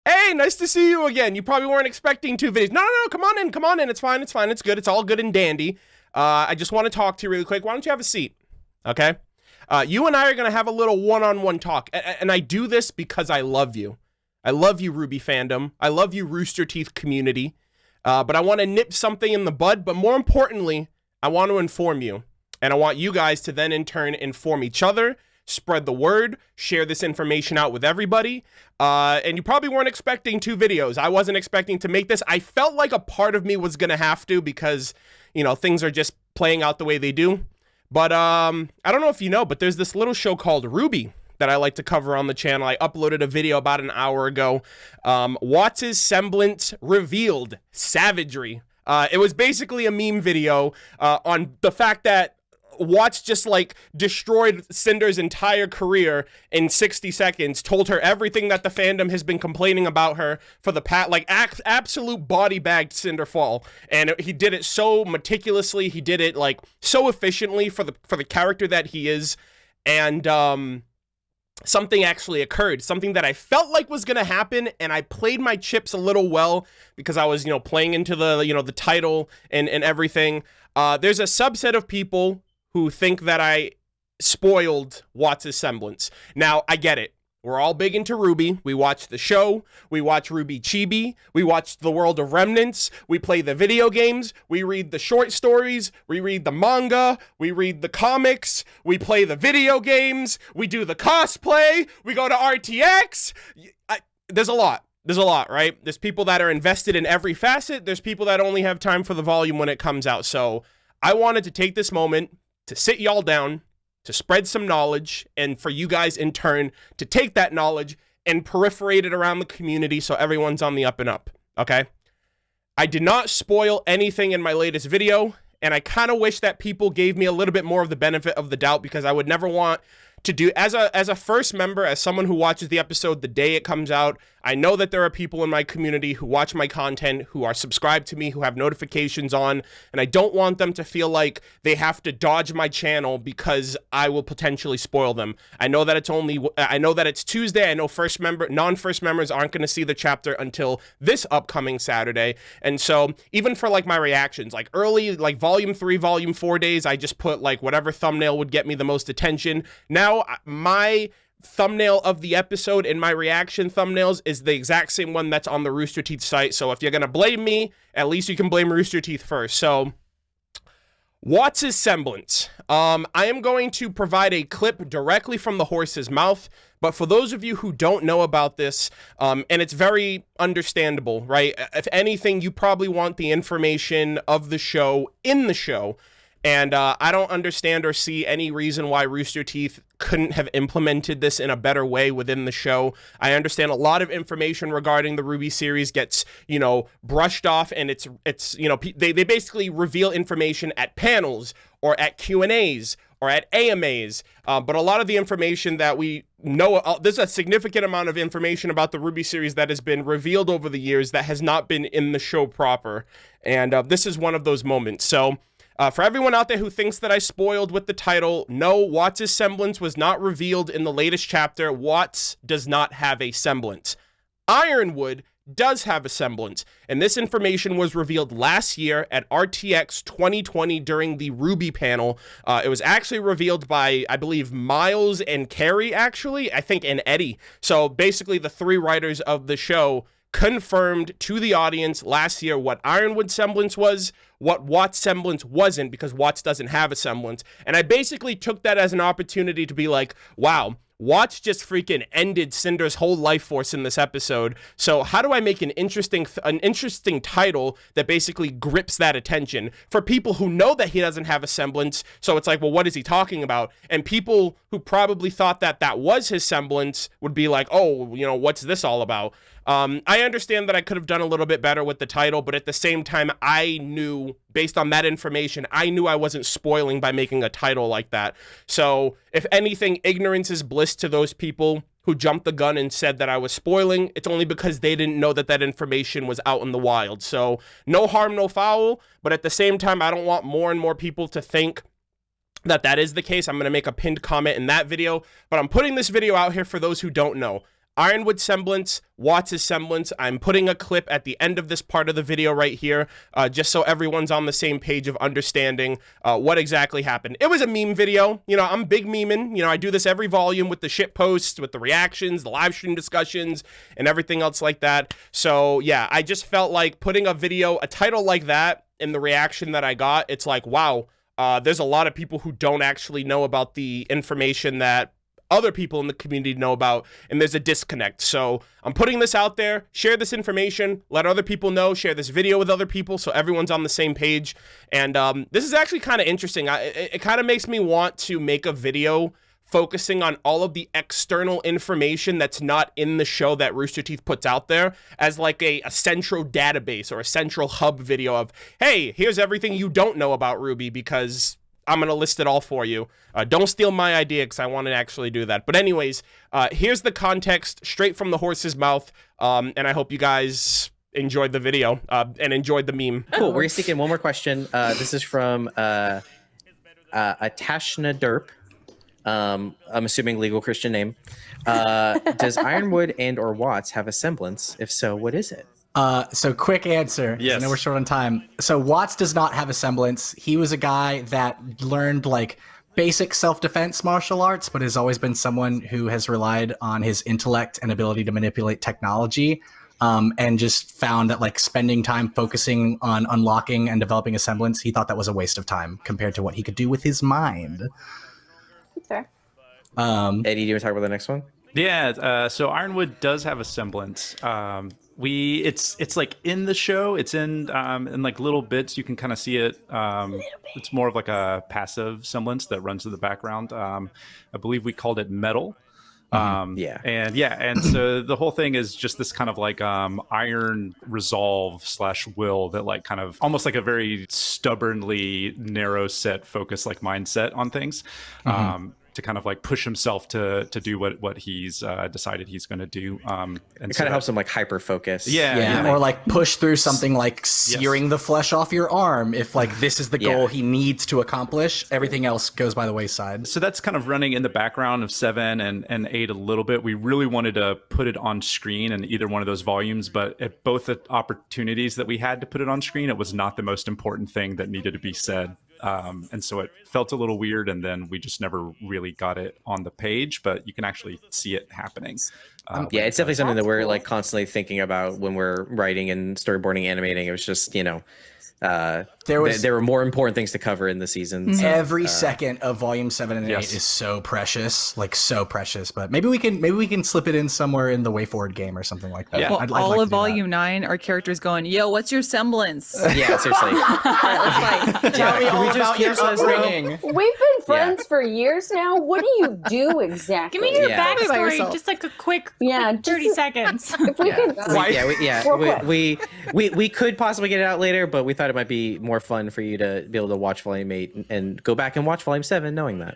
Hey, nice to see you again. You probably weren't expecting two videos. No, come on in, come on in. It's fine, it's fine, it's good. It's all good and dandy. I just want to talk to you really quick. Why don't you have a seat, okay? You and I are going to have a little one-on-one talk, and I do this because I love you. I love you, Ruby fandom. I love you, Rooster Teeth community. But I want to nip something in the bud, but more importantly, I want to inform you. And I want you guys to then, in turn, inform each other, spread the word, share this information out with everybody. And you probably weren't expecting two videos. I wasn't expecting to make this. I felt like a part of me was going to have to because, you know, things are just playing out the way they do. But I don't know if you know, but there's this little show called RWBY that I like to cover on the channel. I uploaded a video about an hour ago. Watts' Semblance revealed savagery. It was basically a meme video on the fact that Watts just like destroyed Cinder's entire career in 60 seconds, told her everything that the fandom has been complaining about her for the past, like absolute body bagged Cinder fall. And he did it so meticulously. He did it like so efficiently for the character that he is. And something actually occurred, something that I felt like was going to happen. And I played my chips a little well because I was, playing into the, the title and everything. There's a subset of people who think that I spoiled Watts' Semblance. Now, I get it. We're all big into RWBY. We watch the show. We watch RWBY Chibi. We watch The World of Remnants. We play the video games. We read the short stories. We read the manga. We read the comics. We play the video games. We do the cosplay. We go to RTX. There's a lot. There's a lot, right? There's people that are invested in every facet. There's people that only have time for the volume when it comes out. So I wanted to take this moment to sit y'all down, to spread some knowledge, and for you guys in turn to take that knowledge and peripherate it around the community so everyone's on the up and up, okay? I did not spoil anything in my latest video, and I kind of wish that people gave me a little bit more of the benefit of the doubt because I would never want to do, as a first member, as someone who watches the episode the day it comes out, I know that there are people in my community who watch my content, who are subscribed to me, who have notifications on, and I don't want them to feel like they have to dodge my channel because I will potentially spoil them. I know that it's Tuesday. I know non-first members aren't going to see the chapter until this upcoming Saturday. And so even for like my reactions, like early, like volume 3, volume 4 days, I just put like whatever thumbnail would get me the most attention. Now my thumbnail of the episode and my reaction thumbnails is the exact same one that's on the Rooster Teeth site. So if you're going to blame me, at least you can blame Rooster Teeth first. So Watts' Semblance. I am going to provide a clip directly from the horse's mouth. But for those of you who don't know about this, and it's very understandable, right? If anything, you probably want the information of the show in the show. And I don't understand or see any reason why Rooster Teeth couldn't have implemented this in a better way within the show. I understand a lot of information regarding the RWBY series gets, brushed off, and it's they basically reveal information at panels or at Q&As or at AMAs. But a lot of the information that we know, there's a significant amount of information about the RWBY series that has been revealed over the years that has not been in the show proper. And this is one of those moments. So for everyone out there who thinks that I spoiled with the title, no, Watts' Semblance was not revealed in the latest chapter. Watts does not have a semblance. Ironwood does have a semblance, and this information was revealed last year at RTX 2020 during the RWBY panel. It was actually revealed by, I believe, Miles and Carrie, actually, I think, and Eddie. So basically the three writers of the show confirmed to the audience last year what Ironwood semblance was, what Watts semblance wasn't, because Watts doesn't have a semblance. And I basically took that as an opportunity to be like, wow, Watts just freaking ended Cinder's whole life force in this episode. So how do I make an interesting title that basically grips that attention for people who know that he doesn't have a semblance? So it's like, well, what is he talking about? And people who probably thought that that was his semblance would be like, oh, what's this all about? I understand that I could have done a little bit better with the title, but at the same time, I knew, based on that information, I knew I wasn't spoiling by making a title like that. So if anything, ignorance is bliss to those people who jumped the gun and said that I was spoiling. It's only because they didn't know that that information was out in the wild. So no harm, no foul. But at the same time, I don't want more and more people to think that that is the case. I'm going to make a pinned comment in that video, but I'm putting this video out here for those who don't know. Ironwood Semblance, Watts' Semblance. I'm putting a clip at the end of this part of the video right here, just so everyone's on the same page of understanding what exactly happened. It was a meme video. You know, I'm big memeing. You know, I do this every volume with the shit posts, with the reactions, the live stream discussions, and everything else like that. So yeah, I just felt like putting a video, a title like that, in the reaction that I got, it's like, wow, there's a lot of people who don't actually know about the information that other people in the community know about, and there's a disconnect. So I'm putting this out there. Share this information, let other people know, share this video with other people so everyone's on the same page. And this is actually kind of interesting. It kind of makes me want to make a video focusing on all of the external information that's not in the show that Rooster Teeth puts out there as like a central database or a central hub video of, hey, here's everything you don't know about Ruby, because I'm going to list it all for you. Don't steal my idea, because I want to actually do that. But anyways, here's the context straight from the horse's mouth. And I hope you guys enjoyed the video and enjoyed the meme. Cool. We're sneaking one more question. This is from Atashna Derp. I'm assuming legal Christian name. Does Ironwood and or Watts have a semblance? If so, what is it? So quick answer. Yes. I know we're short on time. So Watts does not have a semblance. He was a guy that learned like basic self-defense martial arts, but has always been someone who has relied on his intellect and ability to manipulate technology. And just found that like spending time focusing on unlocking and developing a semblance, he thought that was a waste of time compared to what he could do with his mind. Fair. Eddie, do you want to talk about the next one? Yeah, so Ironwood does have a semblance. It's like in the show, it's in like little bits. You can kind of see it. It's more of like a passive semblance that runs in the background. I believe we called it metal. And so the whole thing is just this kind of like iron resolve / will that like kind of almost like a very stubbornly narrow set focus like mindset on things. To kind of like push himself to do what he's decided he's going to do. And it kind of helps him like hyper focus. Or like push through something like searing the flesh off your arm. If like this is the goal he needs to accomplish, everything else goes by the wayside. So that's kind of running in the background of 7 and 8 a little bit. We really wanted to put it on screen in either one of those volumes, but at both the opportunities that we had to put it on screen, it was not the most important thing that needed to be said. And so it felt a little weird, and then we just never really got it on the page, but you can actually see it happening. It's definitely something that we're like constantly thinking about when we're writing and storyboarding, animating. It was just, you know, there were more important things to cover in the season. So, every second of volume 7 and 8 is so precious, like so precious. But maybe we can slip it in somewhere in the way forward game or something like that. Yeah. Well, all of volume 9, our characters going, "Yo, what's your semblance?" Yeah, seriously. All right, let's fight. Tell me all about your upbringing. We've been friends for years now. What do you do exactly? Give me your backstory, just like a quick 30 seconds. If we could, we could possibly get it out later, but we thought it might be more fun for you to be able to watch volume 8 and go back and watch volume 7 knowing that.